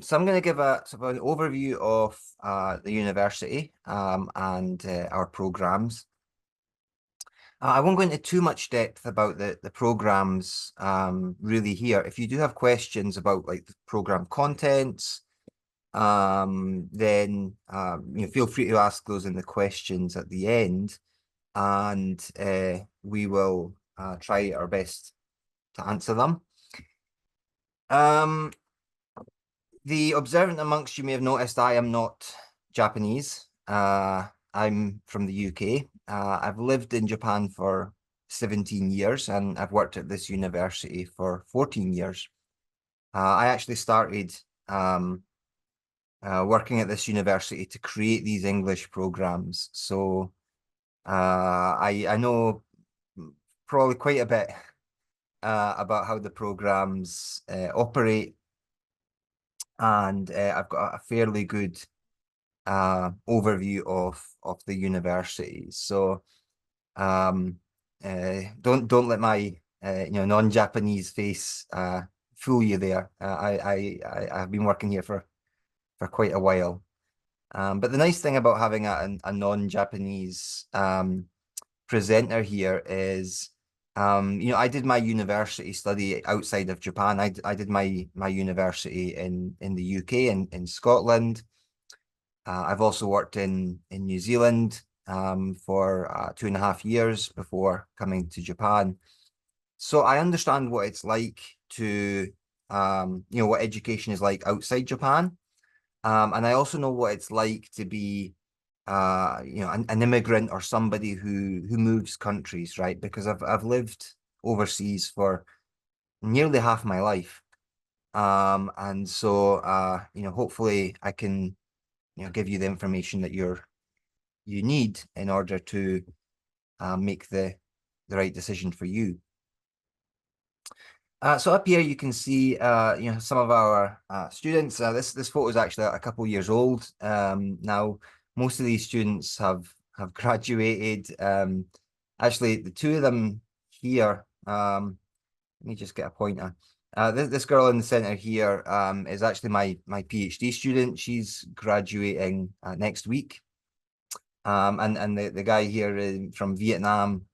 So I'm going to give a sort of an overview of the university and our programs. I won't go into too much depth about the programs really here. If you do have questions about like the program contents, then feel free to ask those in the questions at the end, and we will try our best to answer them. The observant amongst you may have noticed I am not Japanese. I'm from the UK. I've lived in Japan for 17 years and I've worked at this university for 14 years. I actually started working at this university to create these English programs. So I know probably quite a bit about how the programs operate, and I've got a fairly good overview of the university. So don't let my non-Japanese face fool you there. I've been working here for quite a while. But the nice thing about having a non-Japanese presenter here is I did my university study outside of Japan. I did my university in the UK and in Scotland. I've also worked in New Zealand for 2.5 years before coming to Japan. So I understand what it's like to, what education is like outside Japan. And I also know what it's like to be, an immigrant or somebody who moves countries, right? Because I've lived overseas for nearly half my life. And so, hopefully I can give you the information that you need in order to make the right decision for you. So up here you can see some of our students. This photo is actually a couple years old now. Most of these students have graduated. Actually, the two of them here. Let me just get a pointer. This girl in the center here is actually my PhD student. She's graduating next week. And the guy here from Vietnam,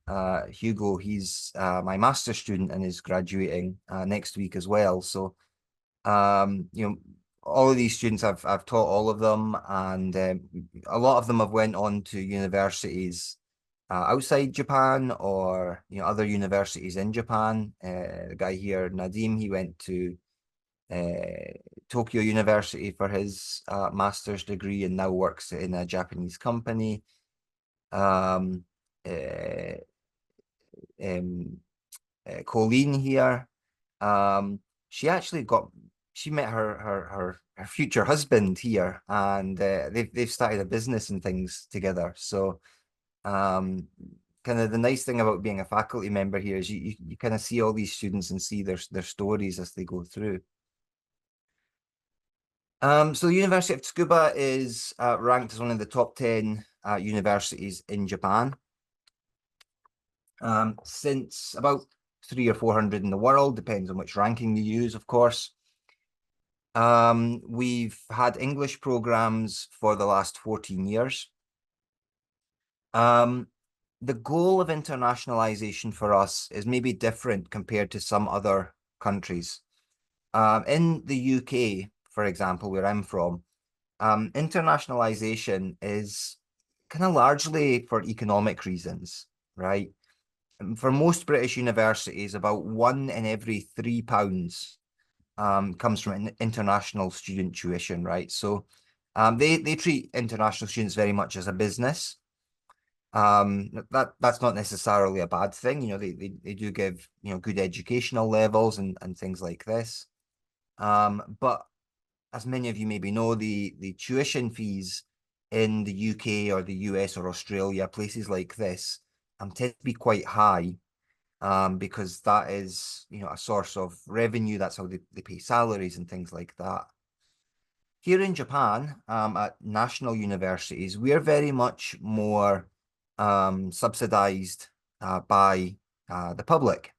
Hugo, he's my master's student and is graduating next week as well. So, all of these students, I've taught all of them, and a lot of them have went on to universities outside Japan or other universities in Japan. The guy here, Nadim, he went to Tokyo University for his master's degree and now works in a Japanese company. Colleen here, she met her future husband here, and they've started a business and things together. So kind of the nice thing about being a faculty member here is you kind of see all these students and see their stories as they go through. So the University of Tsukuba is ranked as one of the top 10 universities in Japan. Since about 300 or 400 in the world, depends on which ranking you use, of course. We've had English programs for the last 14 years. The goal of internationalization for us is maybe different compared to some other countries. In the UK, for example, where I'm from, internationalization is kind of largely for economic reasons, right? For most British universities, about 1 in every £3 comes from an international student tuition, right? So they treat international students very much as a business. That's not necessarily a bad thing. They do give good educational levels and things like this. But as many of you maybe know, the tuition fees in the UK or the US or Australia, places like this, tend to be quite high, because that is a source of revenue. That's how they pay salaries and things like that. Here in Japan, at national universities, we're very much more subsidized by the public.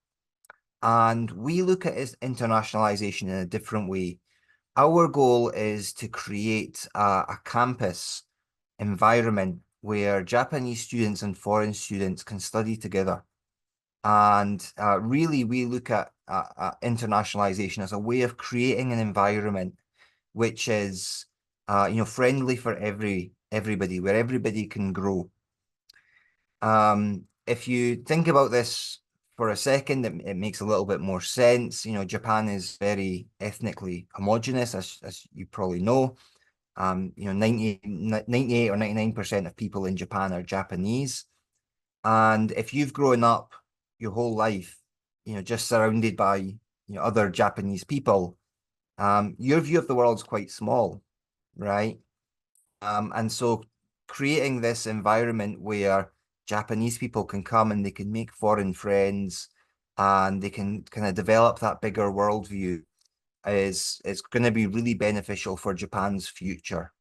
And we look at internationalization in a different way. Our goal is to create a campus environment where Japanese students and foreign students can study together. And really, we look at internationalization as a way of creating an environment which is, friendly for everybody, where everybody can grow. If you think about this for a second, it makes a little bit more sense. Japan is very ethnically homogenous, as you probably know. 98 or 99% of people in Japan are Japanese. And if you've grown up your whole life, just surrounded by, other Japanese people, your view of the world is quite small, right? And so creating this environment where Japanese people can come and they can make foreign friends and they can kind of develop that bigger worldview is going to be really beneficial for Japan's future.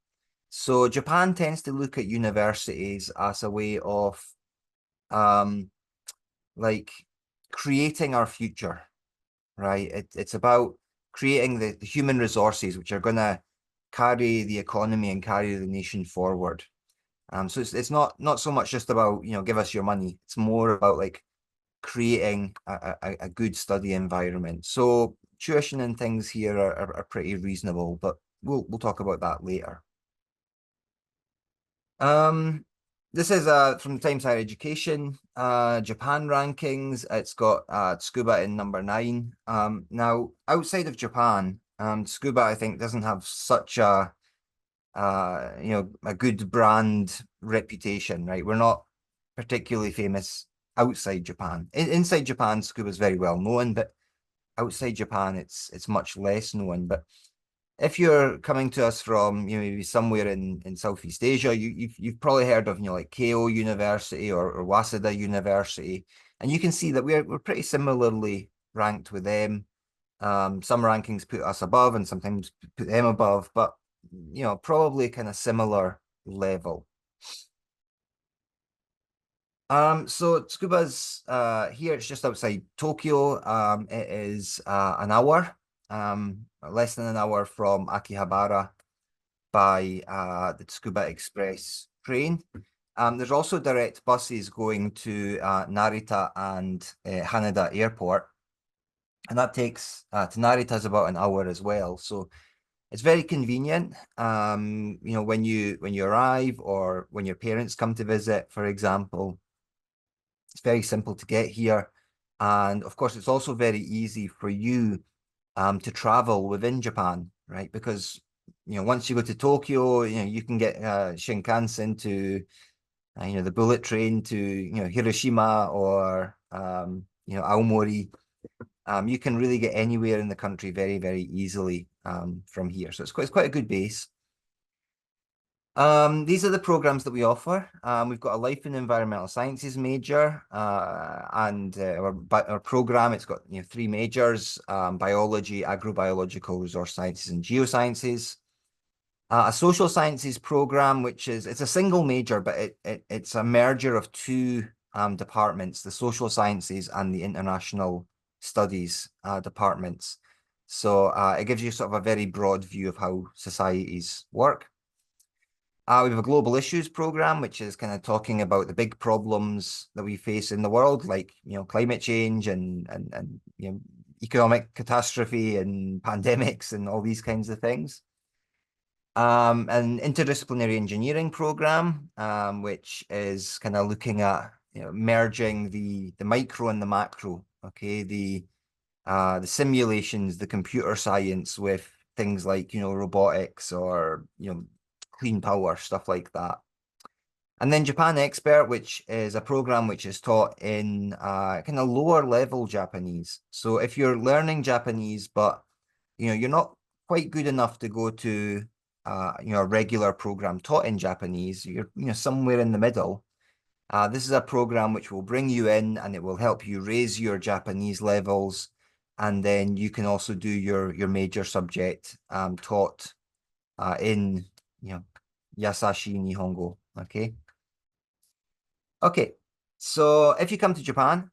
So Japan tends to look at universities as a way of um, like creating our future, right? It's about creating the human resources which are going to carry the economy and carry the nation forward. So it's not so much just about, give us your money. It's more about like creating a good study environment. So tuition and things here are pretty reasonable, but we'll talk about that later. Um, this is from the Times Higher Education Japan rankings. It's got Tsukuba in number 9. Now outside of Japan, Tsukuba I think doesn't have such a good brand reputation, right? We're not particularly famous outside Japan. Inside Japan, Tsukuba is very well known, but outside Japan, it's much less known. But if you're coming to us from maybe somewhere in Southeast Asia, you've probably heard of like Keio University or Waseda University, and you can see that we're pretty similarly ranked with them. Some rankings put us above and sometimes put them above, but probably kind of similar level. So Tsukuba's here, it's just outside Tokyo. It is an hour, less than an hour from Akihabara by the Tsukuba Express train. There's also direct buses going to Narita and Haneda Airport, and that takes to Narita is about an hour as well. So it's very convenient. When you arrive or when your parents come to visit, for example, it's very simple to get here. And of course, it's also very easy for you to travel within Japan, right? Because, once you go to Tokyo, you can get Shinkansen to, the bullet train to, Hiroshima or, Aomori. You can really get anywhere in the country very, very easily from here. So it's quite a good base. These are the programs that we offer. We've got a life and environmental sciences major, and our program, it's got 3 majors: biology, agrobiological, resource sciences, and geosciences. A social sciences program, which it's a single major, but it's a merger of 2 departments: the social sciences and the international studies departments. So it gives you sort of a very broad view of how societies work. We have a global issues program, which is kind of talking about the big problems that we face in the world, like climate change and economic catastrophe and pandemics and all these kinds of things. An interdisciplinary engineering program, which is kind of looking at merging the micro and the macro. Okay, the simulations, the computer science with things like robotics or clean power, stuff like that. And then Japan Expert, which is a program which is taught in kind of lower level Japanese. So if you're learning Japanese, but you're not quite good enough to go to a regular program taught in Japanese, you're somewhere in the middle. This is a program which will bring you in and it will help you raise your Japanese levels, and then you can also do your major subject taught in Yasashi Nihongo. Okay, so if you come to Japan,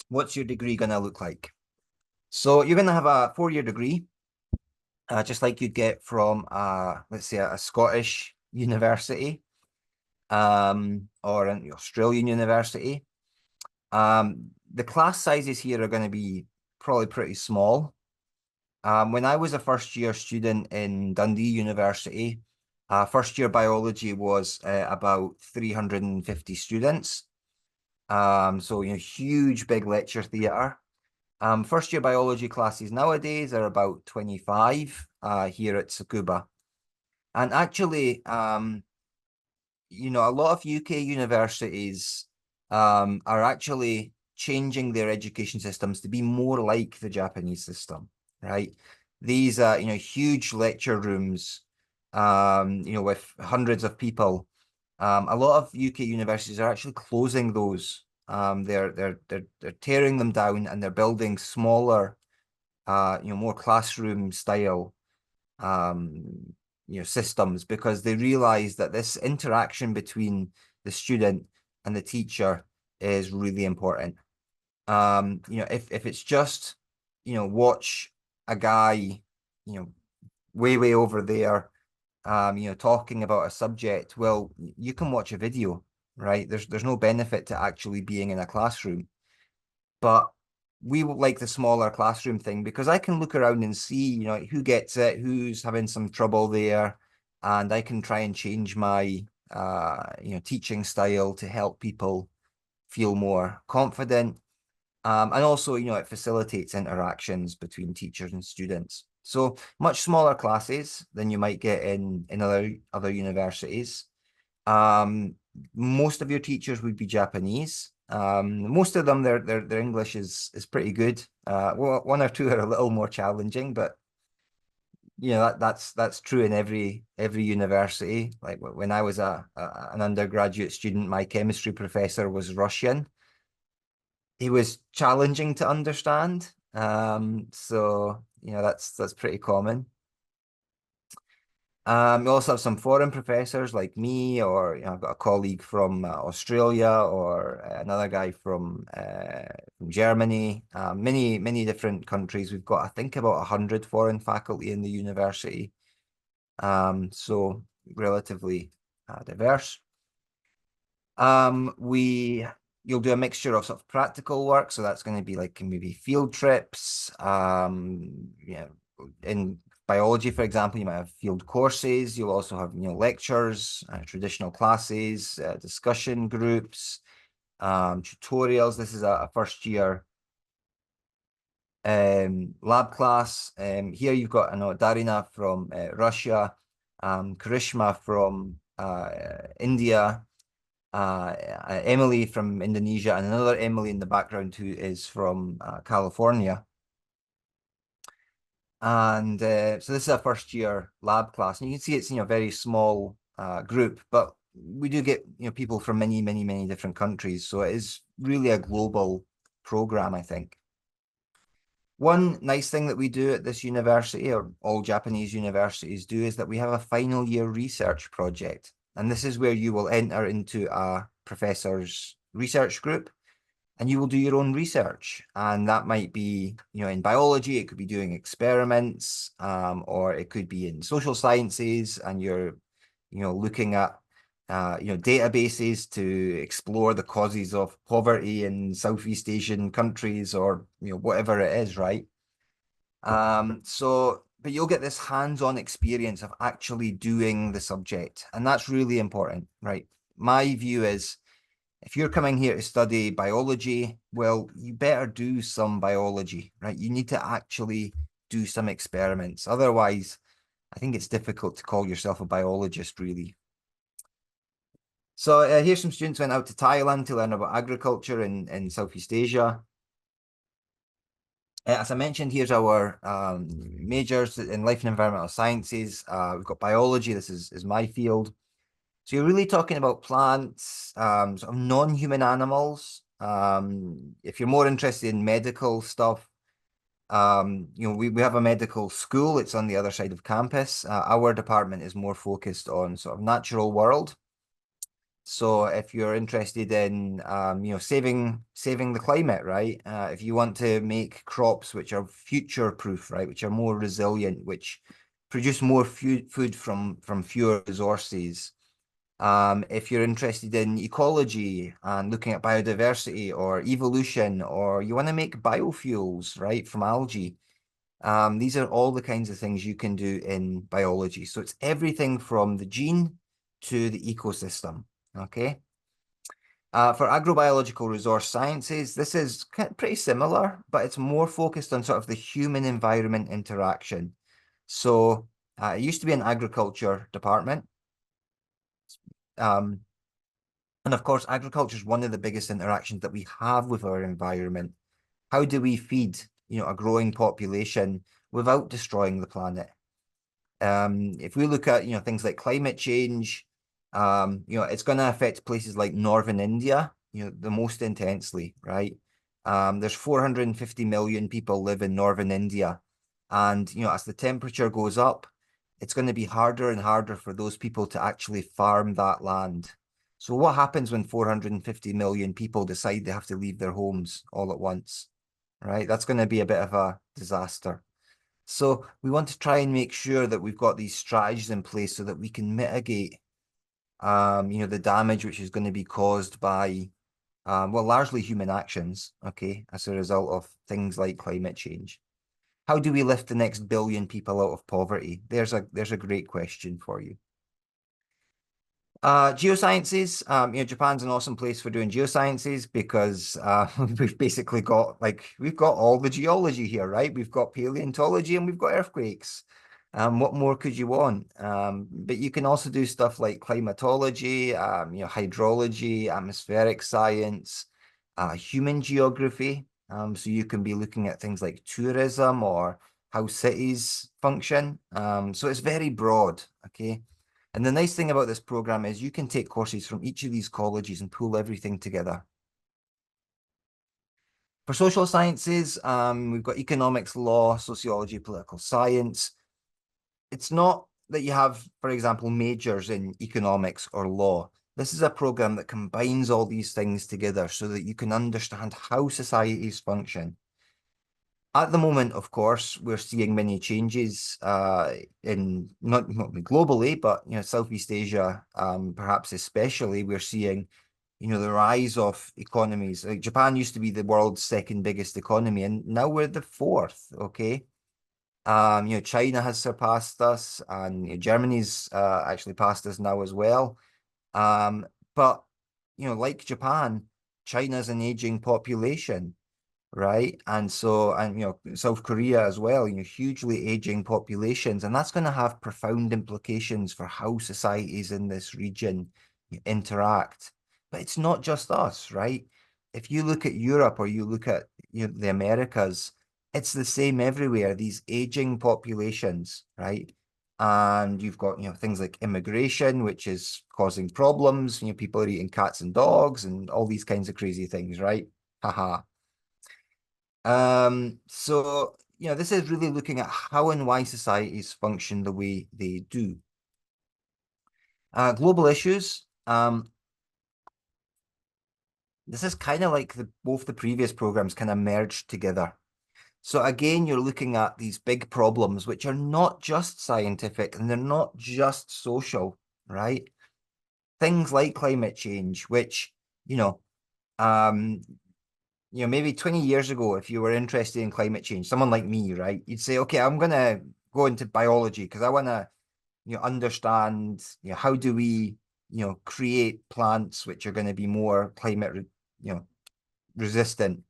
what's your degree gonna look like? So you're gonna have a 4-year degree. just like you'd get from, let's say, a Scottish university or an Australian university. The class sizes here are going to be probably pretty small. When I was a first-year student in Dundee University, first-year biology was about 350 students. So, huge, big lecture theatre. First-year biology classes nowadays are about 25 here at Tsukuba. And actually, a lot of UK universities are actually changing their education systems to be more like the Japanese system, right? These, huge lecture rooms, with hundreds of people. A lot of UK universities are actually closing those. They're tearing them down and they're building smaller, more classroom style systems, because they realize that this interaction between the student and the teacher is really important. If it's just, watch a guy, way over there, talking about a subject, well, you can watch a video, right? There's no benefit to actually being in a classroom. But we like the smaller classroom thing because I can look around and see, who gets it, who's having some trouble there, and I can try and change my, teaching style to help people feel more confident. And also, it facilitates interactions between teachers and students. So much smaller classes than you might get in other universities. Most of your teachers would be Japanese. Most of them, their English is pretty good. Well, one or two are a little more challenging, but that's true in every university. Like when I was an undergraduate student, my chemistry professor was Russian. He was challenging to understand. So that's pretty common. We also have some foreign professors like me, or I've got a colleague from Australia, or another guy from Germany. Many different countries. We've got, I think, about 100 foreign faculty in the university. So relatively diverse. You'll do a mixture of sort of practical work, so that's going to be like maybe field trips. In biology, for example, you might have field courses. You'll also have, lectures, traditional classes, discussion groups, tutorials. This is a first year lab class. Here you've got, Darina from Russia, Karishma from India, Emily from Indonesia, and another Emily in the background who is from California. And so this is a first year lab class, and you can see it's a very small group, but we do get people from many different countries, so it is really a global program, I think. One nice thing that we do at this university, or all Japanese universities do, is that we have a final year research project. And this is where you will enter into a professor's research group and you will do your own research. And that might be, in biology, it could be doing experiments, or it could be in social sciences, and you're, looking at, databases to explore the causes of poverty in Southeast Asian countries, or, whatever it is, right? But you'll get this hands-on experience of actually doing the subject, and that's really important, right? My view is, if you're coming here to study biology, well, you better do some biology, right? You need to actually do some experiments. Otherwise, I think it's difficult to call yourself a biologist, really. So here's some students went out to Thailand to learn about agriculture in Southeast Asia. As I mentioned, here's our majors in life and environmental sciences. We've got biology. This is my field. So you're really talking about plants, sort of non-human animals. If you're more interested in medical stuff, we have a medical school. It's on the other side of campus. Our department is more focused on sort of natural world. So if you're interested in, saving the climate, right? If you want to make crops which are future-proof, right, which are more resilient, which produce more food from fewer resources. If you're interested in ecology and looking at biodiversity or evolution, or you want to make biofuels, right, from algae, these are all the kinds of things you can do in biology. So it's everything from the gene to the ecosystem, okay? For agrobiological resource sciences, this is pretty similar, but it's more focused on sort of the human-environment interaction. So it used to be an agriculture department. And of course, agriculture is one of the biggest interactions that we have with our environment. How do we feed, a growing population without destroying the planet? If we look at, things like climate change, it's going to affect places like northern India, the most intensely, right? There's 450 million people live in northern India. And, as the temperature goes up, it's going to be harder and harder for those people to actually farm that land. So what happens when 450 million people decide they have to leave their homes all at once, right? That's going to be a bit of a disaster. So we want to try and make sure that we've got these strategies in place so that we can mitigate, the damage which is going to be caused by, well, largely human actions, okay, as a result of things like climate change. How do we lift the next billion people out of poverty? There's a great question for you. Geosciences, Japan's an awesome place for doing geosciences because we've basically got we've got all the geology here, right? We've got paleontology and we've got earthquakes. What more could you want? But you can also do stuff like climatology, hydrology, atmospheric science, human geography. So you can be looking at things like tourism or how cities function. So it's very broad, okay? And the nice thing about this program is you can take courses from each of these colleges and pull everything together. For social sciences, we've got economics, law, sociology, political science. It's not that you have, for example, majors in economics or law. This is a program that combines all these things together so that you can understand how societies function. At the moment, of course, we're seeing many changes in not globally, but Southeast Asia, perhaps especially, we're seeing the rise of economies. Like Japan used to be the world's second biggest economy, and now we're the fourth. Okay, China has surpassed us, and Germany's actually passed us now as well. But like Japan, China's an aging population, right? And so, South Korea as well, hugely aging populations, and that's going to have profound implications for how societies in this region interact. But it's not just us, right? If you look at Europe or you look at the Americas, it's the same everywhere, these aging populations, right? And you've got, things like immigration, which is causing problems. People are eating cats and dogs and all these kinds of crazy things, right? Haha. So, this is really looking at how and why societies function the way they do. Global issues. This is kind of like both the previous programs kind of merged together. So again, you're looking at these big problems, which are not just scientific and they're not just social, right? Things like climate change, which, maybe 20 years ago, if you were interested in climate change, someone like me, right, you'd say, okay, I'm going to go into biology because I want to, understand, how do we, create plants which are going to be more climate, resistant.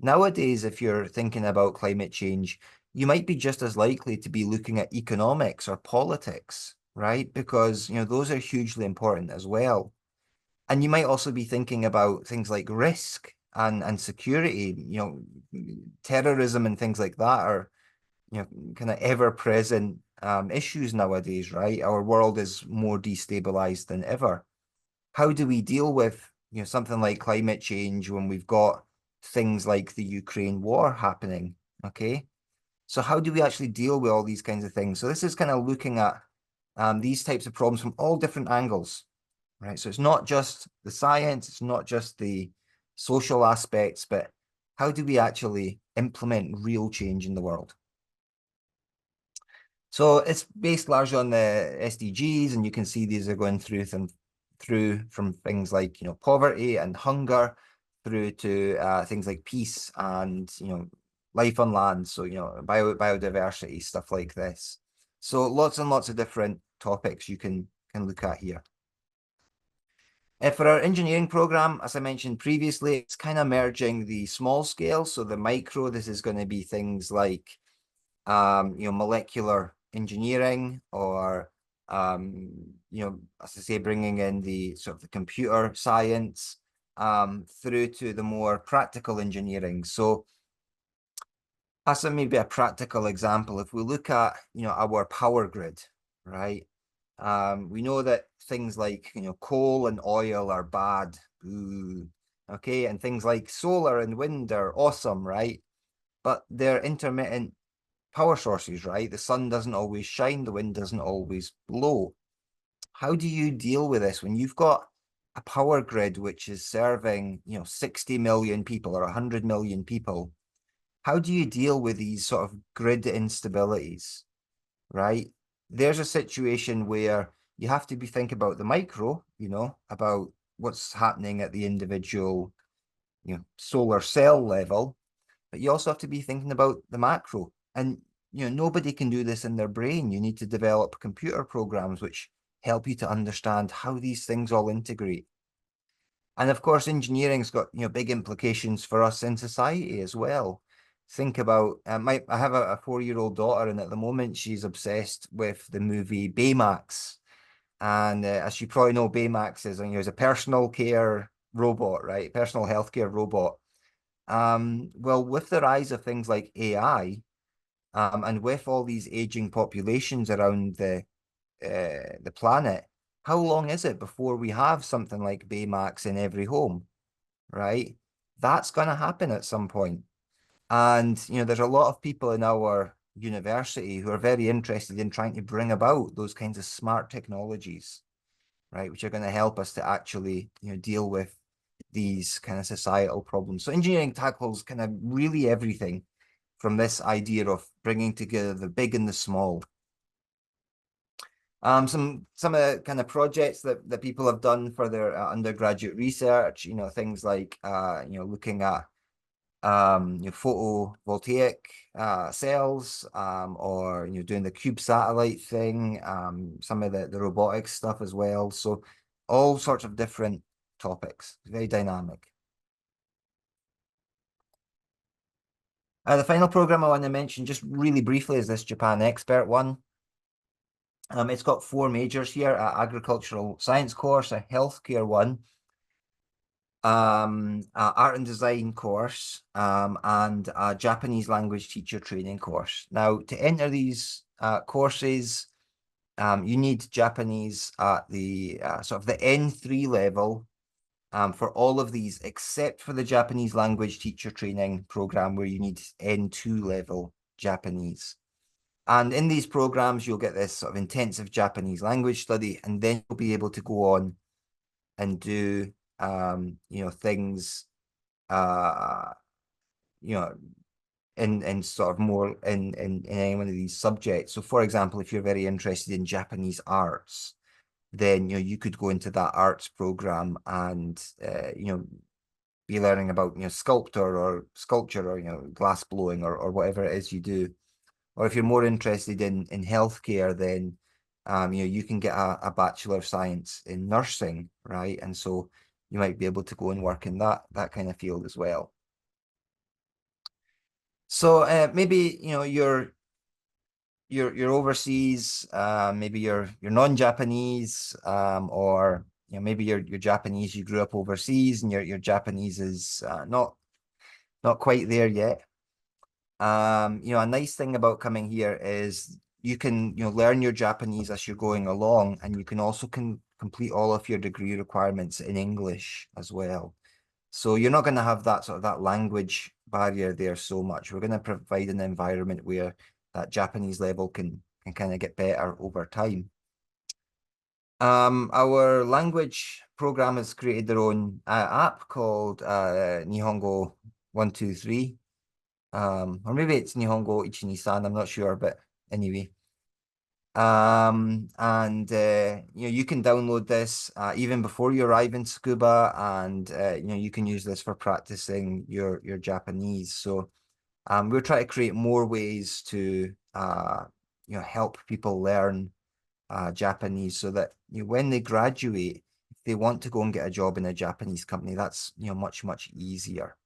Nowadays, if you're thinking about climate change, you might be just as likely to be looking at economics or politics, right? Because, those are hugely important as well. And you might also be thinking about things like risk and security, terrorism and things like that are, kind of ever-present issues nowadays, right? Our world is more destabilized than ever. How do we deal with, something like climate change when we've got things like the Ukraine war happening? Okay. So how do we actually deal with all these kinds of things? So this is kind of looking at these types of problems from all different angles, right? So it's not just the science, it's not just the social aspects, but how do we actually implement real change in the world? So it's based largely on the SDGs, and you can see these are going through from things like poverty and hunger through to things like peace and life on land. So biodiversity, stuff like this. So lots and lots of different topics you can look at here. For our engineering program, as I mentioned previously, it's kind of merging the small scale. So the micro, this is going to be things like molecular engineering, or as I say, bringing in the sort of the computer science through to the more practical engineering. So as maybe a practical example, if we look at our power grid, right? We know that things like coal and oil are bad. Ooh. Okay, and things like solar and wind are awesome, right? But they're intermittent power sources, right? The sun doesn't always shine, the wind doesn't always blow. How do you deal with this when you've got a power grid which is serving 60 million people or 100 million people? How do you deal with these sort of grid instabilities, right? There's a situation where you have to be thinking about the micro, about what's happening at the individual solar cell level, but you also have to be thinking about the macro. And nobody can do this in their brain. You need to develop computer programs which help you to understand how these things all integrate. And of course, engineering's got big implications for us in society as well. Think about I have a 4-year-old daughter, and at the moment she's obsessed with the movie Baymax. And as you probably know, Baymax is a personal care robot, right? Personal healthcare robot. Well, with the rise of things like AI, and with all these aging populations around the planet, how long is it before we have something like Baymax in every home, right? That's going to happen at some point. And there's a lot of people in our university who are very interested in trying to bring about those kinds of smart technologies, right, which are going to help us to actually deal with these kind of societal problems. So engineering tackles kind of really everything from this idea of bringing together the big and the small. Some of the kind of projects that people have done for their undergraduate research, things like looking at photovoltaic cells, or doing the cube satellite thing, some of the robotics stuff as well. So all sorts of different topics, very dynamic. The final program I want to mention just really briefly is this Japan Expert one. It's got 4 majors here: agricultural science course, a healthcare one, art and design course, and a Japanese language teacher training course. Now, to enter these courses, you need Japanese at the sort of the N3 level for all of these, except for the Japanese language teacher training program, where you need N2 level Japanese. And in these programs, you'll get this sort of intensive Japanese language study, and then you'll be able to go on and do, things, in sort of more in any one of these subjects. So, for example, if you're very interested in Japanese arts, then you could go into that arts program and be learning about sculpture or glass blowing, or whatever it is you do. Or if you're more interested in healthcare, then you can get a Bachelor of Science in nursing, right? And so you might be able to go and work in that kind of field as well. So maybe you're overseas, maybe you're non-Japanese, or maybe you're Japanese, you grew up overseas, and your Japanese is not quite there yet. A nice thing about coming here is you can learn your Japanese as you're going along, and you can also complete all of your degree requirements in English as well. So you're not going to have that sort of that language barrier there so much. We're going to provide an environment where that Japanese level can kind of get better over time. Our language program has created their own app called Nihongo 123. Or maybe it's Nihongo 123, I'm not sure, but anyway. You can download this even before you arrive in Tsukuba, and you can use this for practicing your Japanese. So we're trying to create more ways to help people learn Japanese, so that when they graduate, if they want to go and get a job in a Japanese company, that's much easier.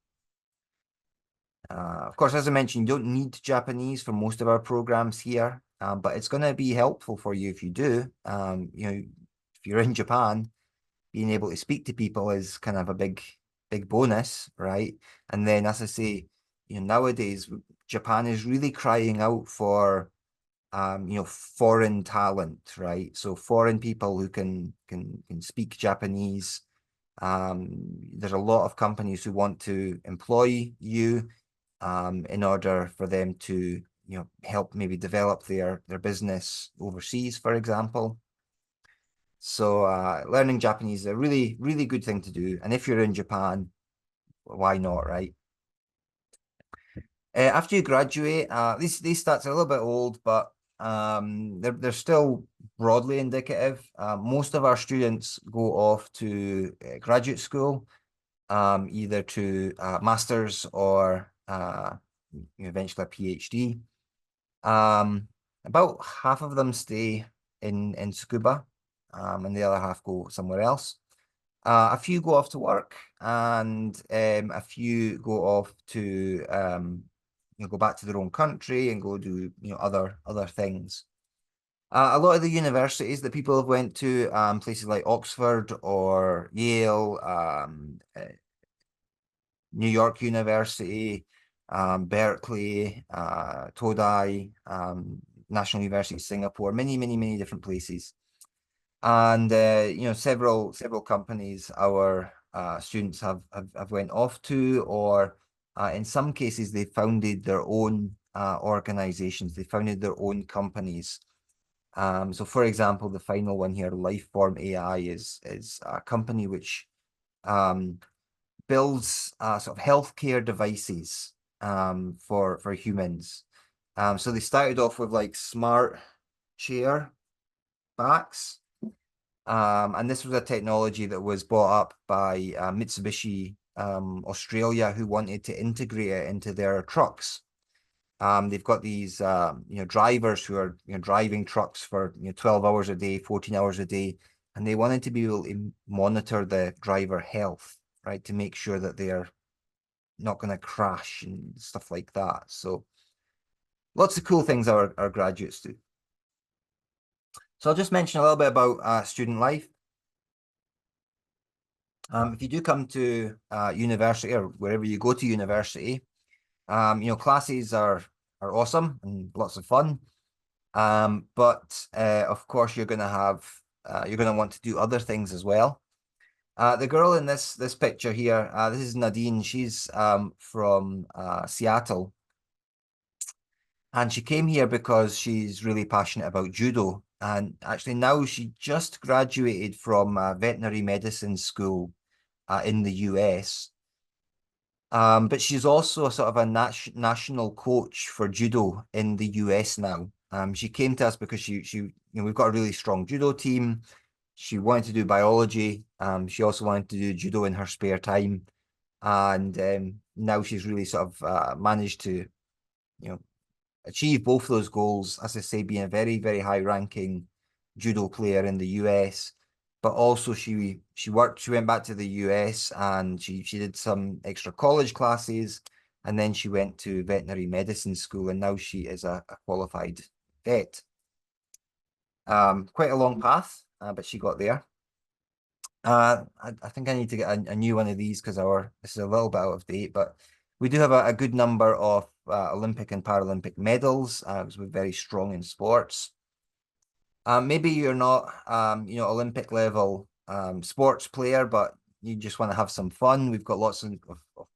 Of course, as I mentioned, you don't need Japanese for most of our programs here, but it's going to be helpful for you if you do. If you're in Japan, being able to speak to people is kind of a big bonus, right? And then, as I say, nowadays Japan is really crying out for foreign talent, right? So foreign people who can speak Japanese. There's a lot of companies who want to employ you in order for them to help maybe develop their business overseas, for example. So learning Japanese is a really good thing to do. And if you're in Japan, why not, right? After you graduate, these stats are a little bit old, but they're still broadly indicative. Most of our students go off to graduate school, either to masters or eventually a PhD. About half of them stay in Tsukuba, and the other half go somewhere else. A few go off to work, and a few go off to go back to their own country and go do other things. A lot of the universities that people have went to, places like Oxford or Yale, New York University, Berkeley, Todai, National University of Singapore, many different places. And several companies our students have went off to, or in some cases they founded their own organizations. They founded their own companies. So for example, the final one here, Lifeform AI, is a company which builds sort of healthcare devices for humans. So they started off with like smart chair backs. And this was a technology that was bought up by Mitsubishi Australia, who wanted to integrate it into their trucks. They've got these drivers who are driving trucks for 12 hours a day, 14 hours a day, and they wanted to be able to monitor the driver health, right, to make sure that they're not going to crash and stuff like that. So lots of cool things our graduates do. So I'll just mention a little bit about student life. If you do come to university, or wherever you go to university, classes are awesome and lots of fun. But of course, you're going to want to do other things as well. The girl in this picture here, this is Nadine. She's from Seattle, and she came here because she's really passionate about judo. And actually now she just graduated from veterinary medicine school in the US. But she's also a sort of a national coach for judo in the US now. She came to us because we've got a really strong judo team. She wanted to do biology. She also wanted to do judo in her spare time. And now she's really sort of managed to, achieve both those goals, as I say, being a very high ranking judo player in the US. But also she went back to the US and she did some extra college classes, and then she went to veterinary medicine school, and now she is a qualified vet. Quite a long path, but she got there. I think I need to get a new one of these because this is a little bit out of date, but we do have a good number of Olympic and Paralympic medals because we're very strong in sports. Maybe you're not, Olympic level sports player, but you just want to have some fun. We've got lots of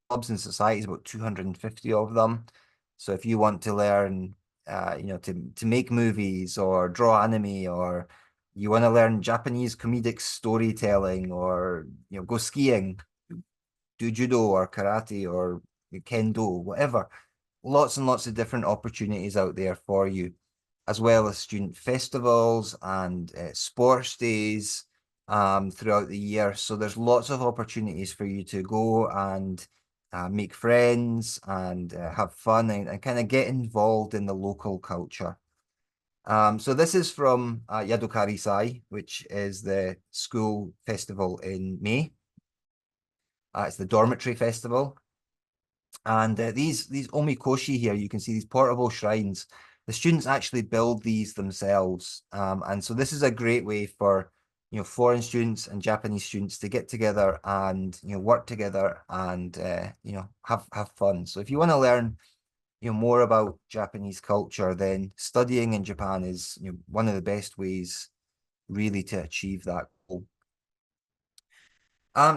clubs and societies, about 250 of them. So if you want to learn, to make movies or draw anime, or you want to learn Japanese comedic storytelling, or go skiing, do judo or karate or kendo, whatever. Lots and lots of different opportunities out there for you. as well as student festivals and sports days throughout the year. So there's lots of opportunities for you to go and make friends and have fun and kind of get involved in the local culture. So this is from Yadokari-sai, which is the school festival in May. It's the dormitory festival. And these omikoshi here, you can see these portable shrines. The students actually build these themselves. And so this is a great way for foreign students and Japanese students to get together and work together and have fun. So if you want to learn more about Japanese culture, then studying in Japan is one of the best ways really to achieve that goal.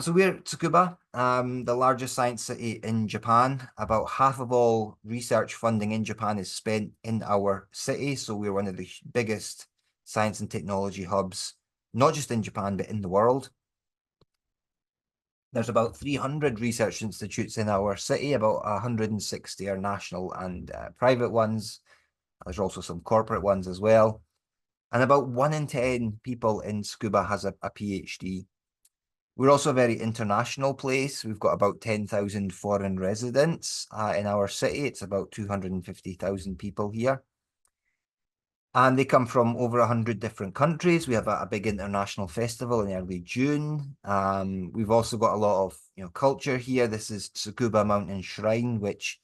So we're Tsukuba, the largest science city in Japan. About half of all research funding in Japan is spent in our city. So we're one of the biggest science and technology hubs, not just in Japan, but in the world. There's about 300 research institutes in our city, about 160 are national and private ones. There's also some corporate ones as well. And about 1 in 10 people in Tsukuba has a PhD. We're also a very international place. We've got about 10,000 foreign residents in our city. It's about 250,000 people here. And they come from over 100 different countries. We have a big international festival in early June. We've also got a lot of culture here. This is Tsukuba Mountain Shrine, which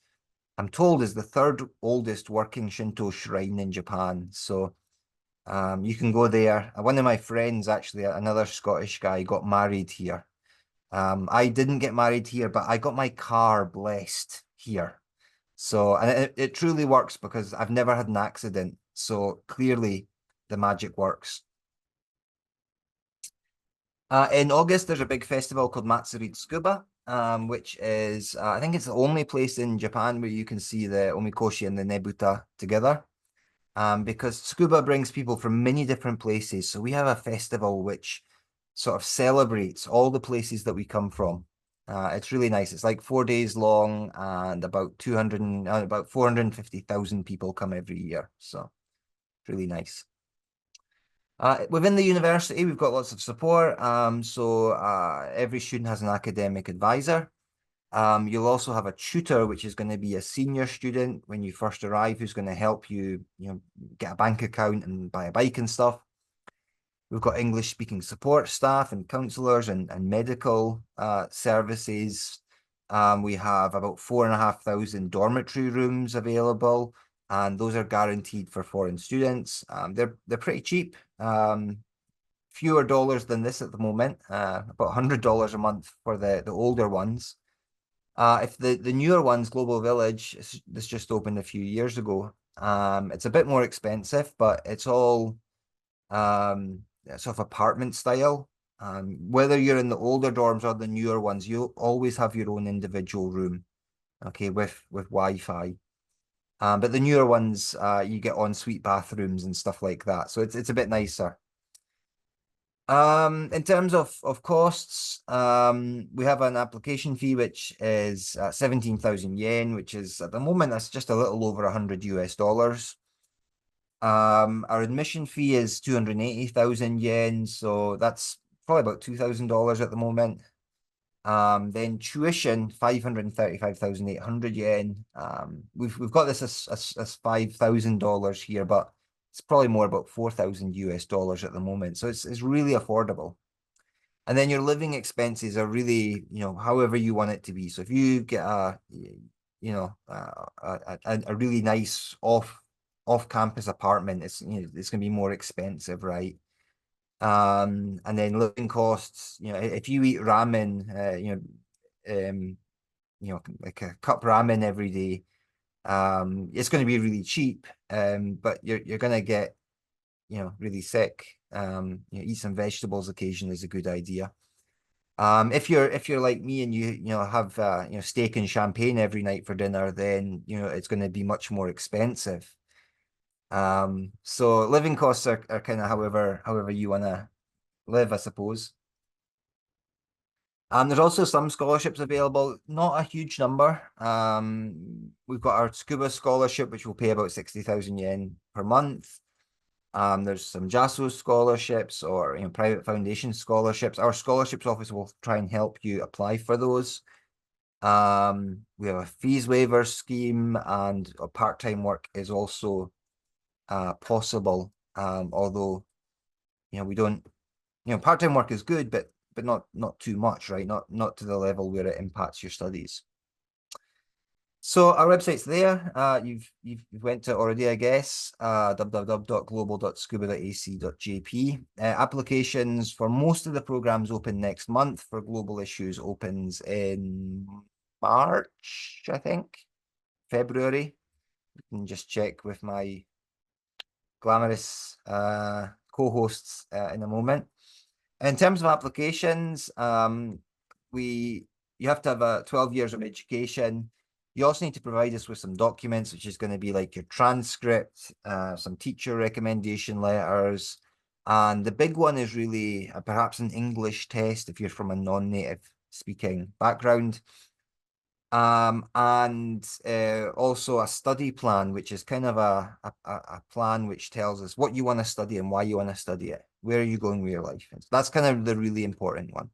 I'm told is the third oldest working Shinto shrine in Japan. So you can go there. One of my friends, actually, another Scottish guy, got married here. I didn't get married here, but I got my car blessed here. So, and it truly works because I've never had an accident. So clearly the magic works. In August, there's a big festival called Matsuri Tsukuba, which is, I think it's the only place in Japan where you can see the omikoshi and the nebuta together. Because Tsukuba brings people from many different places. So we have a festival which sort of celebrates all the places that we come from. It's really nice. It's like 4 days long and about 450,000 people come every year. So it's really nice. Within the university, we've got lots of support. So every student has an academic advisor. You'll also have a tutor, which is going to be a senior student when you first arrive, who's going to help you, get a bank account and buy a bike and stuff. We've got English speaking support staff and counselors and medical services. We have about 4,500 dormitory rooms available, and those are guaranteed for foreign students. They're pretty cheap. Fewer dollars than this at the moment, about $100 a month for the older ones. If the newer ones, Global Village, this just opened a few years ago. It's a bit more expensive, but it's all sort of apartment style. Whether you're in the older dorms or the newer ones, you'll always have your own individual room, okay, with Wi-Fi. But the newer ones, you get ensuite bathrooms and stuff like that, so it's a bit nicer. In terms of costs, we have an application fee which is 17,000 yen, which is at the moment that's just a little over 100 US dollars. Our admission fee is 280,000 yen, so that's probably about $2,000 at the moment. Then tuition 535,800 yen. We've got this as $5,000 here, but it's probably more about 4,000 US dollars at the moment. So it's really affordable. And then your living expenses are really, however you want it to be. So if you get a really nice off-campus apartment, it's it's gonna be more expensive, right? And then living costs, if you eat ramen, like a cup ramen every day, it's going to be really cheap, but you're going to get, really sick. Eat some vegetables occasionally is a good idea. If you're like me and you have steak and champagne every night for dinner, then it's going to be much more expensive. So living costs are kind of however you want to live, I suppose. There's also some scholarships available, not a huge number. We've got our Tsukuba scholarship, which will pay about 60,000 yen per month. There's some JASO scholarships or private foundation scholarships. Our scholarships office will try and help you apply for those. We have a fees waiver scheme, and part-time work is also possible. Although we don't, part-time work is good, but not too much, right? Not to the level where it impacts your studies. So our website's there. You've went to it already, I guess. www.global.tsukuba.ac.jp. Applications for most of the programs open next month. For Global Issues opens in March, I think. February. You can just check with my glamorous co-hosts in a moment. In terms of applications, you have to have 12 years of education. You also need to provide us with some documents, which is going to be like your transcript, some teacher recommendation letters, and the big one is really perhaps an English test if you're from a non-native speaking background. And also a study plan, which is kind of a plan which tells us what you want to study and why you want to study it. Where are you going with your life? That's kind of the really important one.